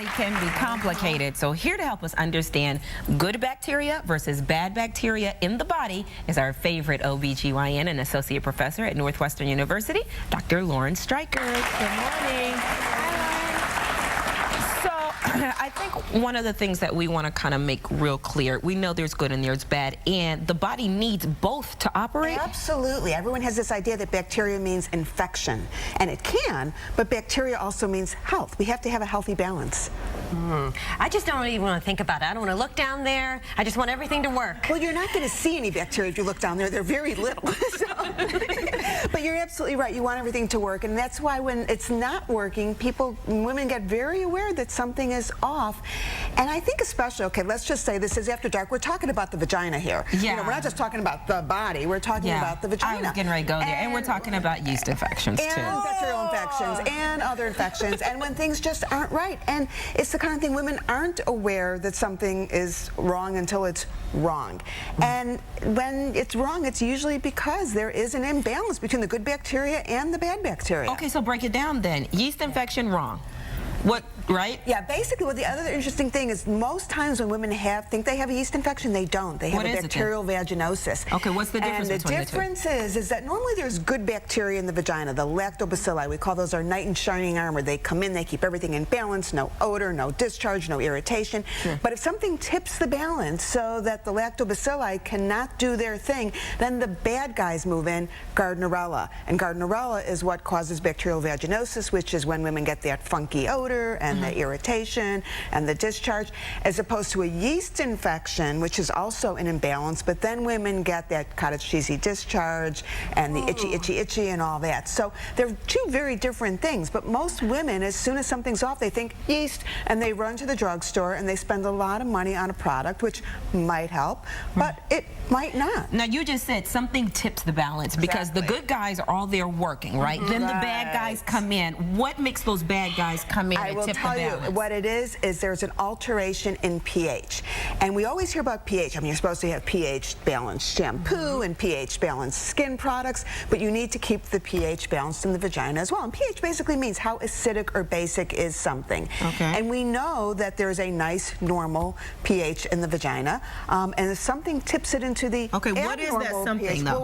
can be complicated. So here to help us understand good bacteria versus bad bacteria in the body is our favorite OBGYN and associate professor at Northwestern University, Dr. Streicher. Good morning. I think one of the things that we want to kind of make real clear, we know there's good and there's bad, and the body needs both to operate. Absolutely. Everyone has this idea that bacteria means infection, and it can, but bacteria also means health. We have to have a healthy balance. I just don't even want to think about it. I don't want to look down there. I just want everything to work. Well, you're not going to see any bacteria if you look down there. They're very little. But you're absolutely right. You want everything to work, and that's why when it's not working, women get very aware that something is off. And I think especially, okay, let's just say this is after dark. We're talking about the vagina here. Yeah. You know, we're not just talking about the body. We're talking about the vagina. I was getting ready to go there. And we're talking about yeast infections, too. And bacterial infections and other infections. And when things just aren't right. And it's the kind of thing women aren't aware that something is wrong until it's wrong. And when it's wrong, it's usually because there is an imbalance between the good bacteria and the bad bacteria. Okay, so break it down then. Yeast infection, wrong. What, right? Yeah, basically, the other interesting thing is most times when women think they have a yeast infection, they don't. They have a bacterial vaginosis. Okay, what's the difference between the two? And the difference is that normally there's good bacteria in the vagina, the lactobacilli. We call those our knight in shining armor. They come in, they keep everything in balance, no odor, no discharge, no irritation. Sure. But if something tips the balance so that the lactobacilli cannot do their thing, then the bad guys move in, Gardnerella. And Gardnerella is what causes bacterial vaginosis, which is when women get that funky odor and the irritation and the discharge, as opposed to a yeast infection, which is also an imbalance, but then women get that cottage cheesy discharge and the itchy and all that. So they're two very different things, but most women, as soon as something's off, they think yeast, and they run to the drugstore and they spend a lot of money on a product, which might help, but it might not. Now, you just said something tips the balance because the good guys are all there working, right? Then the bad guys come in. What makes those bad guys come in? I will tell you what it is there's an alteration in pH. And we always hear about pH. I mean, you're supposed to have pH-balanced shampoo and pH-balanced skin products, but you need to keep the pH balanced in the vagina as well. And pH basically means how acidic or basic is something. Okay. And we know that there's a nice, normal pH in the vagina. And if something tips it into the what is that something, pH, though?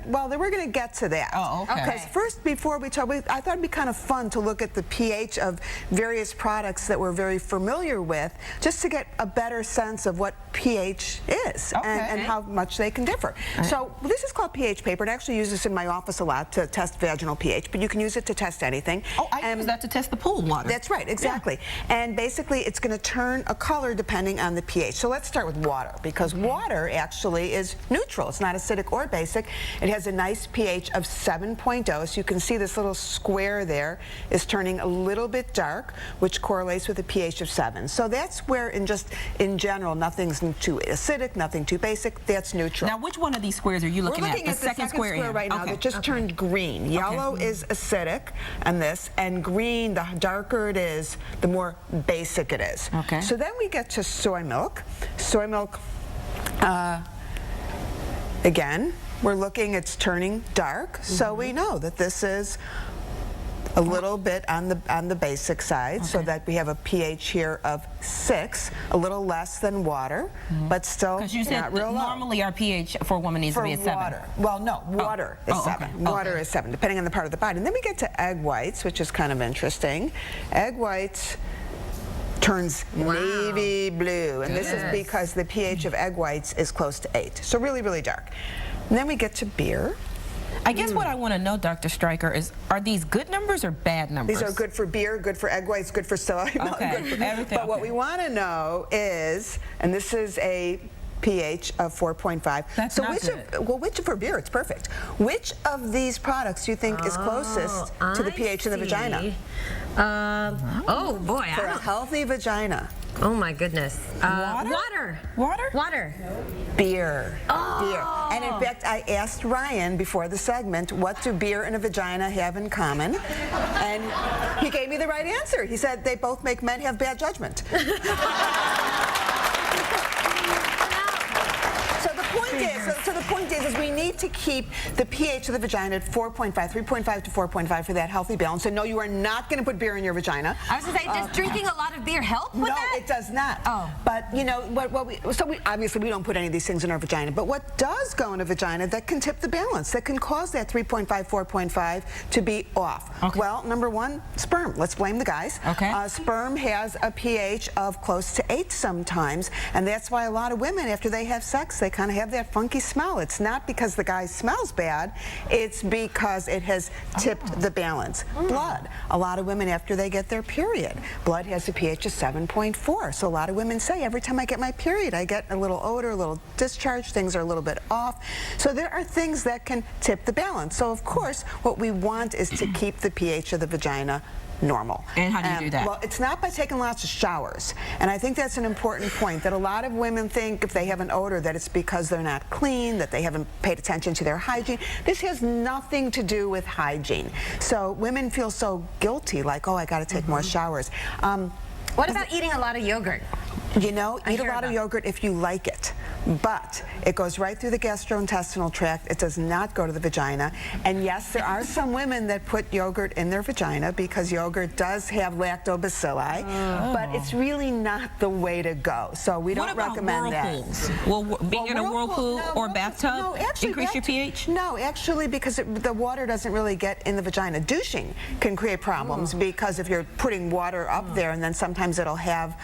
Well, we're gonna get to that. Oh, okay. Because first, before we talk, I thought it'd be kind of fun to look at the pH of various products that we're very familiar with, just to get a better sense of what pH is and how much they can differ. So this is called pH paper, and I actually use this in my office a lot to test vaginal pH, but you can use it to test anything. Oh, I use that to test the pool water. That's right, exactly. Yeah. And basically it's going to turn a color depending on the pH. So let's start with water, because water actually is neutral. It's not acidic or basic. It has a nice pH of 7.0, so you can see this little square there is turning a little bit dark, which correlates with a pH of 7. So that's where, in general, nothing's too acidic, nothing too basic. That's neutral. Now, which one of these squares are you looking at? We're looking at the second square right now that just turned green. Yellow is acidic, and green, the darker it is, the more basic it is. Okay. So then we get to soy milk. Soy milk, again, we're looking, it's turning dark, so we know that this is a little bit on the basic side, so that we have a pH here of 6, a little less than water, but still not real low. Because you said normally our pH for a woman needs to be a 7. Well, no, water is 7. Water is 7, depending on the part of the body. And then we get to egg whites, which is kind of interesting. Egg whites turns navy blue, and this is because the pH of egg whites is close to 8, so really, really dark. And then we get to beer. I guess what I want to know, Dr. Streicher, is are these good numbers or bad numbers? These are good for beer, good for egg whites, good for soy milk. Everything. But what we want to know is, and this is a pH of 4.5. That's so not good. which for beer, it's perfect. Which of these products do you think is closest to the pH in the vagina? Oh boy, for a healthy vagina. Oh my goodness. Water? Water? Water. Beer. Beer. And in fact, I asked Ryan before the segment, what do beer and a vagina have in common? And he gave me the right answer. He said they both make men have bad judgment. So the point is, the point is we need to keep the pH of the vagina at 4.5, 3.5 to 4.5 for that healthy balance. So no, you are not going to put beer in your vagina. I was going to say, does drinking a lot of beer help with that? No, it does not. Oh. But, you know, obviously we don't put any of these things in our vagina, but what does go in a vagina that can tip the balance, that can cause that 3.5, 4.5 to be off? Okay. Well, number one, sperm. Let's blame the guys. Okay. Sperm has a pH of close to 8 sometimes, and that's why a lot of women, after they have sex, they kind of have that funky smell. It's not because the guy smells bad, it's because it has tipped the balance. Blood. A lot of women, after they get their period, blood has a pH of 7.4. So a lot of women say, every time I get my period, I get a little odor, a little discharge, things are a little bit off. So there are things that can tip the balance. So of course, what we want is to keep the pH of the vagina normal. And how do you do that? Well, it's not by taking lots of showers. And I think that's an important point, that a lot of women think if they have an odor that it's because they're not clean, that they haven't paid attention to their hygiene. This has nothing to do with hygiene. So women feel so guilty, like, oh, I got to take more showers. What about eating a lot of yogurt? You know, eat a lot of yogurt if you like it, but it goes right through the gastrointestinal tract. It does not go to the vagina. And yes, there are some women that put yogurt in their vagina because yogurt does have lactobacilli, but it's really not the way to go. So we don't recommend whirlpools? Will being in a whirlpool or bathtub increase your pH? No, actually, because the water doesn't really get in the vagina. Douching can create problems because if you're putting water up there, and then sometimes it'll have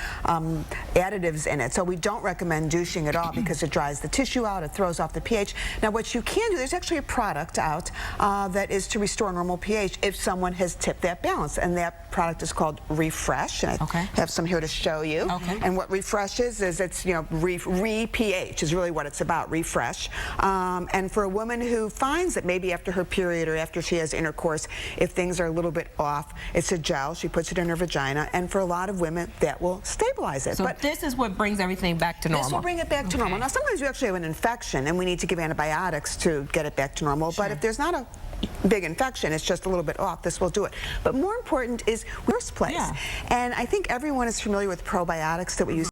additives in it. So we don't recommend douching at all because it dries the tissue out, it throws off the pH. Now what you can do, there's actually a product out that is to restore normal pH if someone has tipped that balance, and that product is called Refresh. And I have some here to show you. And what Refresh is it's, you know, re-pH is really what it's about, Refresh. And for a woman who finds that maybe after her period or after she has intercourse, if things are a little bit off, it's a gel, she puts it in her vagina, and for a lot of women that will stabilize it. So but this is what brings everything back to normal. This will bring it back to normal. Now sometimes you actually have an infection and we need to give antibiotics to get it back to normal, but if there's not a big infection, it's just a little bit off, this will do it. But more important is first place. And I think everyone is familiar with probiotics that we use